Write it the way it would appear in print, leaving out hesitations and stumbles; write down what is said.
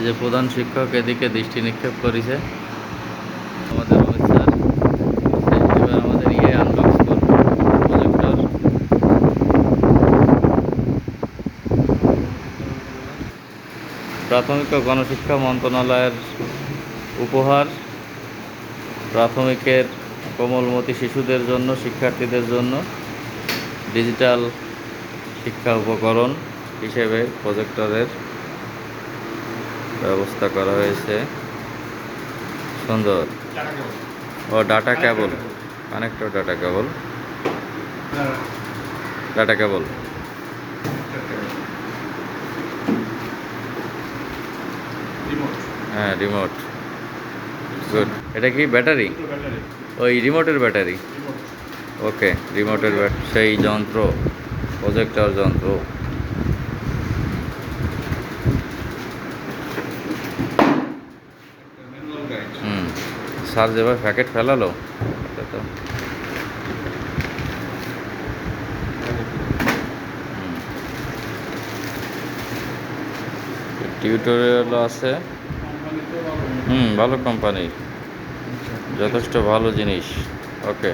এই যে প্রধান শিক্ষক এদিকে দৃষ্টি নিক্ষেপ করেছে আমাদের অমিত স্যার। এবার আমাদের আনবক্স করব প্রজেক্টর। প্রাথমিক ও গণশিক্ষা মন্ত্রণালয়ের উপহার প্রাথমিকের কোমলমতি শিশুদের জন্য, শিক্ষার্থীদের জন্য ডিজিটাল শিক্ষা উপকরণ হিসেবে প্রজেক্টরের ব্যবস্থা করা হয়েছে। সুন্দর। ও data cable, connector data cable, data cable. হ্যাঁ, রিমোট। গুড। এটা কি ব্যাটারি? ওই রিমোটের ব্যাটারি। ওকে, রিমোটের সেই যন্ত্র, প্রজেক্টর যন্ত্র। স্যার যেভাবে প্যাকেট ফেলালো এটা তো টিউটোরিয়াল আছে। ভালো কোম্পানি, যথেষ্ট ভালো জিনিস। ওকে।